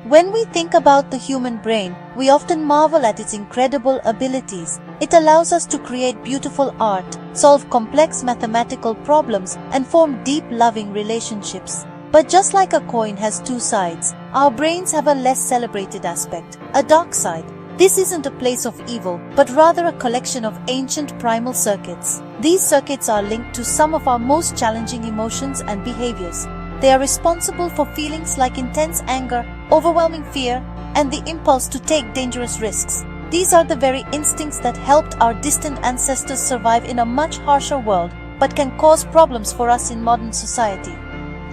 When we think about the human brain, we often marvel at its incredible abilities. It allows us to create beautiful art, solve complex mathematical problems, and form deep, loving relationships. But just like a coin has two sides, our brains have a less celebrated aspect, a dark side. This isn't a place of evil, but rather a collection of ancient primal circuits. These circuits are linked to some of our most challenging emotions and behaviors. They are responsible for feelings like intense anger, overwhelming fear, and the impulse to take dangerous risks. These are the very instincts that helped our distant ancestors survive in a much harsher world, but can cause problems for us in modern society.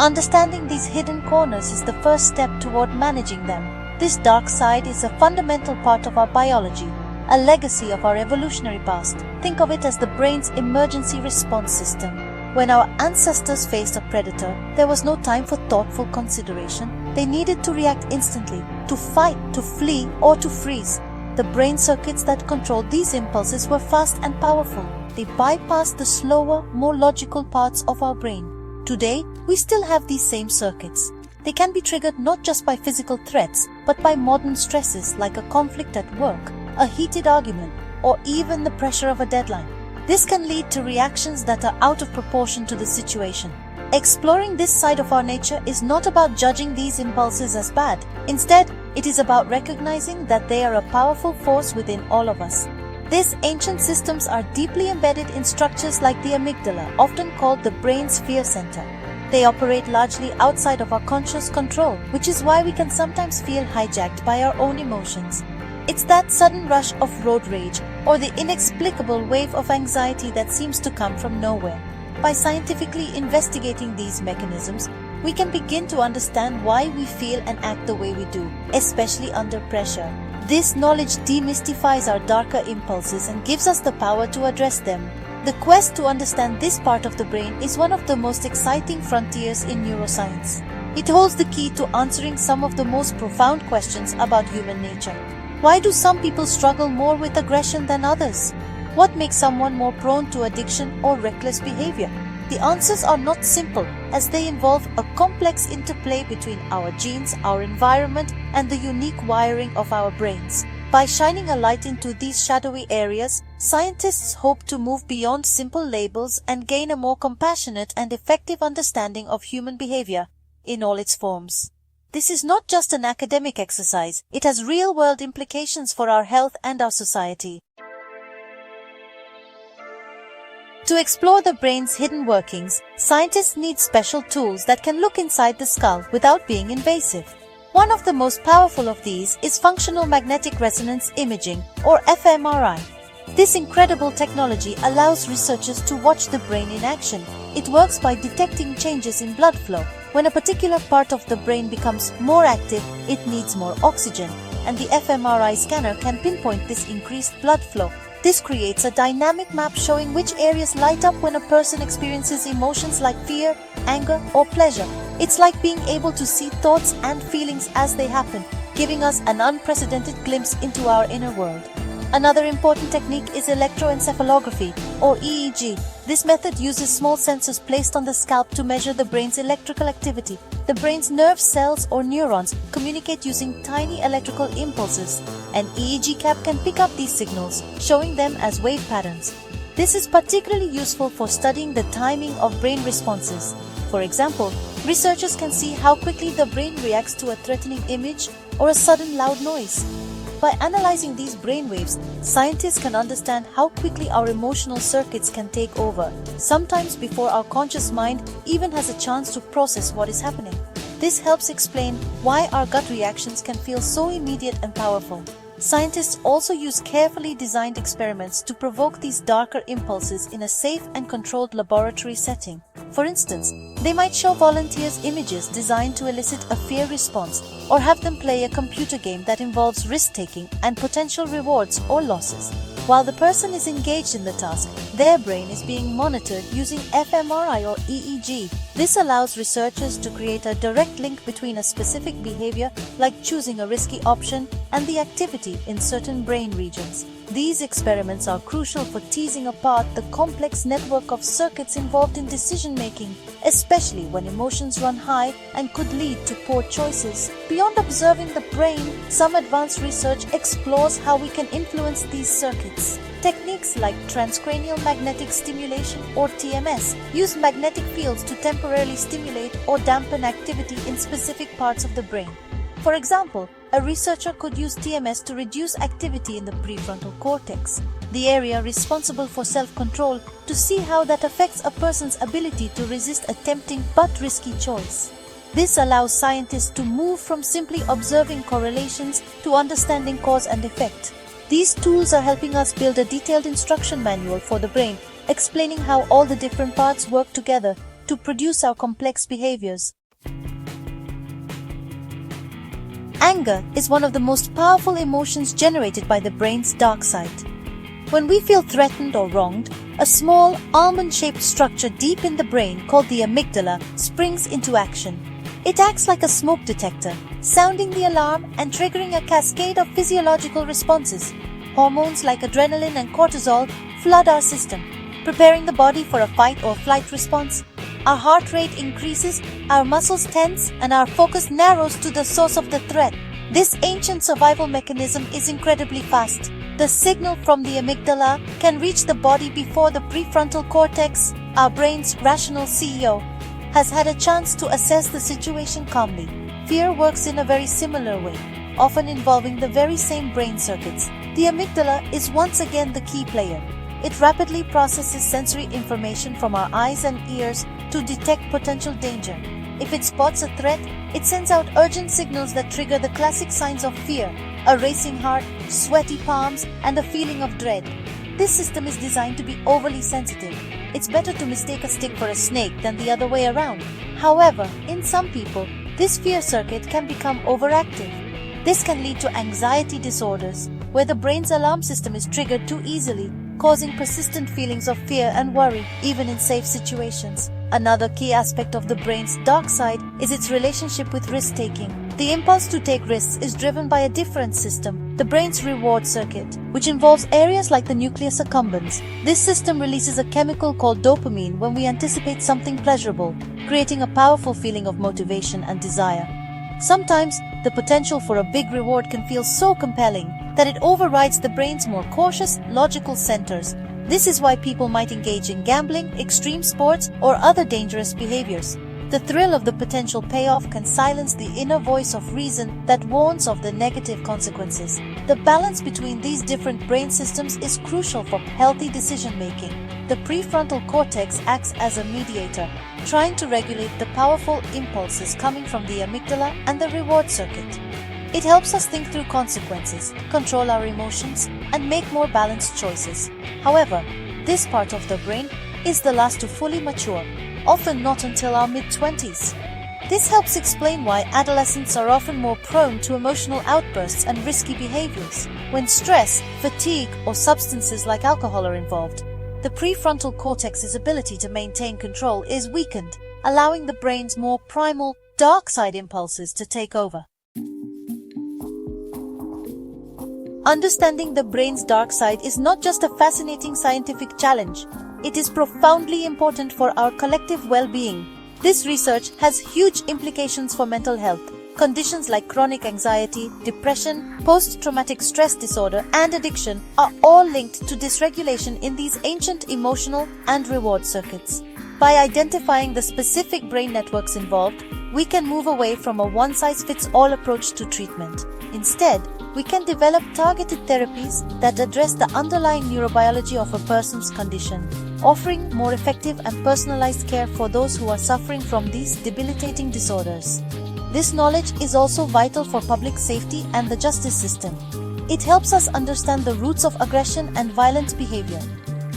Understanding these hidden corners is the first step toward managing them. This dark side is a fundamental part of our biology, a legacy of our evolutionary past. Think of it as the brain's emergency response system. When our ancestors faced a predator, there was no time for thoughtful consideration. They needed to react instantly, to fight, to flee, or to freeze. The brain circuits that controlled these impulses were fast and powerful. They bypassed the slower, more logical parts of our brain. Today, we still have these same circuits. They can be triggered not just by physical threats, but by modern stresses like a conflict at work, a heated argument, or even the pressure of a deadline. This can lead to reactions that are out of proportion to the situation. Exploring this side of our nature is not about judging these impulses as bad. Instead, it is about recognizing that they are a powerful force within all of us. These ancient systems are deeply embedded in structures like the amygdala, often called the brain's fear center. They operate largely outside of our conscious control, which is why we can sometimes feel hijacked by our own emotions. It's that sudden rush of road rage or the inexplicable wave of anxiety that seems to come from nowhere. By scientifically investigating these mechanisms, we can begin to understand why we feel and act the way we do, especially under pressure. This knowledge demystifies our darker impulses and gives us the power to address them. The quest to understand this part of the brain is one of the most exciting frontiers in neuroscience. It holds the key to answering some of the most profound questions about human nature. Why do some people struggle more with aggression than others? What makes someone more prone to addiction or reckless behavior? The answers are not simple, as they involve a complex interplay between our genes, our environment, and the unique wiring of our brains. By shining a light into these shadowy areas, scientists hope to move beyond simple labels and gain a more compassionate and effective understanding of human behavior in all its forms. This is not just an academic exercise, it has real-world implications for our health and our society. To explore the brain's hidden workings, scientists need special tools that can look inside the skull without being invasive. One of the most powerful of these is functional magnetic resonance imaging, or fMRI. This incredible technology allows researchers to watch the brain in action. It works by detecting changes in blood flow. When a particular part of the brain becomes more active, it needs more oxygen, and the fMRI scanner can pinpoint this increased blood flow. This creates a dynamic map showing which areas light up when a person experiences emotions like fear, anger, or pleasure. It's like being able to see thoughts and feelings as they happen, giving us an unprecedented glimpse into our inner world. Another important technique is electroencephalography, or EEG. This method uses small sensors placed on the scalp to measure the brain's electrical activity. The brain's nerve cells or neurons communicate using tiny electrical impulses. An EEG cap can pick up these signals, showing them as wave patterns. This is particularly useful for studying the timing of brain responses. For example, researchers can see how quickly the brain reacts to a threatening image or a sudden loud noise. By analyzing these brainwaves, scientists can understand how quickly our emotional circuits can take over, sometimes before our conscious mind even has a chance to process what is happening. This helps explain why our gut reactions can feel so immediate and powerful. Scientists also use carefully designed experiments to provoke these darker impulses in a safe and controlled laboratory setting. For instance, they might show volunteers images designed to elicit a fear response, or have them play a computer game that involves risk-taking and potential rewards or losses. While the person is engaged in the task, their brain is being monitored using fMRI or EEG, This allows researchers to create a direct link between a specific behavior, like choosing a risky option, and the activity in certain brain regions. These experiments are crucial for teasing apart the complex network of circuits involved in decision-making, especially when emotions run high and could lead to poor choices. Beyond observing the brain, some advanced research explores how we can influence these circuits. Techniques like transcranial magnetic stimulation, or TMS, use magnetic fields to temporarily stimulate or dampen activity in specific parts of the brain. For example, a researcher could use TMS to reduce activity in the prefrontal cortex, the area responsible for self-control, to see how that affects a person's ability to resist a tempting but risky choice. This allows scientists to move from simply observing correlations to understanding cause and effect. These tools are helping us build a detailed instruction manual for the brain, explaining how all the different parts work together to produce our complex behaviors. Anger is one of the most powerful emotions generated by the brain's dark side. When we feel threatened or wronged, a small, almond-shaped structure deep in the brain called the amygdala springs into action. It acts like a smoke detector, sounding the alarm and triggering a cascade of physiological responses. Hormones like adrenaline and cortisol flood our system, preparing the body for a fight or flight response. Our heart rate increases, our muscles tense, and our focus narrows to the source of the threat. This ancient survival mechanism is incredibly fast. The signal from the amygdala can reach the body before the prefrontal cortex, our brain's rational CEO, has had a chance to assess the situation calmly. Fear works in a very similar way, often involving the very same brain circuits. The amygdala is once again the key player. It rapidly processes sensory information from our eyes and ears to detect potential danger. If it spots a threat, it sends out urgent signals that trigger the classic signs of fear: a racing heart, sweaty palms, and a feeling of dread. This system is designed to be overly sensitive. It's better to mistake a stick for a snake than the other way around. However, in some people, this fear circuit can become overactive. This can lead to anxiety disorders, where the brain's alarm system is triggered too easily, causing persistent feelings of fear and worry, even in safe situations. Another key aspect of the brain's dark side is its relationship with risk-taking. The impulse to take risks is driven by a different system, the brain's reward circuit, which involves areas like the nucleus accumbens. This system releases a chemical called dopamine when we anticipate something pleasurable, creating a powerful feeling of motivation and desire. Sometimes, the potential for a big reward can feel so compelling that it overrides the brain's more cautious, logical centers. This is why people might engage in gambling, extreme sports, or other dangerous behaviors. The thrill of the potential payoff can silence the inner voice of reason that warns of the negative consequences. The balance between these different brain systems is crucial for healthy decision-making. The prefrontal cortex acts as a mediator, trying to regulate the powerful impulses coming from the amygdala and the reward circuit. It helps us think through consequences, control our emotions, and make more balanced choices. However, this part of the brain is the last to fully mature, often not until our mid-20s. This helps explain why adolescents are often more prone to emotional outbursts and risky behaviors. When stress, fatigue, or substances like alcohol are involved, the prefrontal cortex's ability to maintain control is weakened, allowing the brain's more primal, dark side impulses to take over. Understanding the brain's dark side is not just a fascinating scientific challenge. It is profoundly important for our collective well-being. This research has huge implications for mental health. Conditions like chronic anxiety, depression, post-traumatic stress disorder, and addiction are all linked to dysregulation in these ancient emotional and reward circuits. By identifying the specific brain networks involved, we can move away from a one-size-fits-all approach to treatment. Instead, we can develop targeted therapies that address the underlying neurobiology of a person's condition, offering more effective and personalized care for those who are suffering from these debilitating disorders. This knowledge is also vital for public safety and the justice system. It helps us understand the roots of aggression and violent behavior.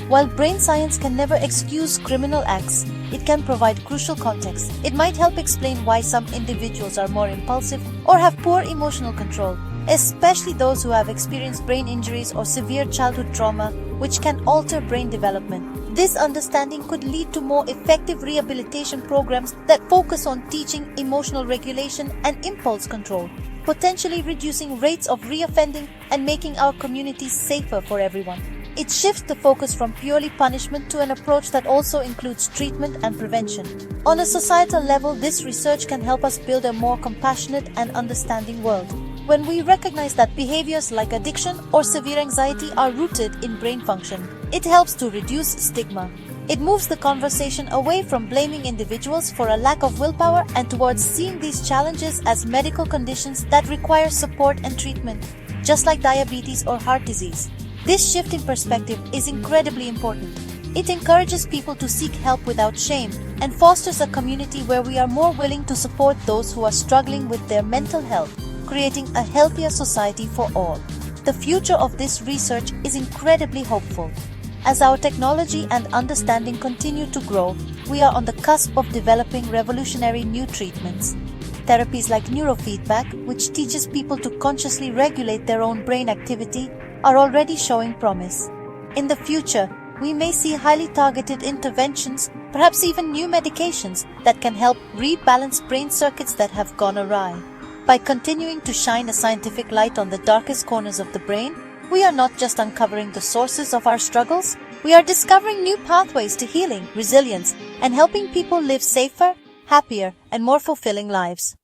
While brain science can never excuse criminal acts, it can provide crucial context. It might help explain why some individuals are more impulsive or have poor emotional control, especially those who have experienced brain injuries or severe childhood trauma, which can alter brain development. This understanding could lead to more effective rehabilitation programs that focus on teaching emotional regulation and impulse control, potentially reducing rates of reoffending and making our communities safer for everyone. It shifts the focus from purely punishment to an approach that also includes treatment and prevention. On a societal level, this research can help us build a more compassionate and understanding world. When we recognize that behaviors like addiction or severe anxiety are rooted in brain function, it helps to reduce stigma. It moves the conversation away from blaming individuals for a lack of willpower and towards seeing these challenges as medical conditions that require support and treatment, just like diabetes or heart disease. This shift in perspective is incredibly important. It encourages people to seek help without shame and fosters a community where we are more willing to support those who are struggling with their mental health, creating a healthier society for all. The future of this research is incredibly hopeful. As our technology and understanding continue to grow, we are on the cusp of developing revolutionary new treatments. Therapies like neurofeedback, which teaches people to consciously regulate their own brain activity, are already showing promise. In the future, we may see highly targeted interventions, perhaps even new medications that can help rebalance brain circuits that have gone awry. By continuing to shine a scientific light on the darkest corners of the brain, we are not just uncovering the sources of our struggles, we are discovering new pathways to healing, resilience, and helping people live safer, happier, and more fulfilling lives.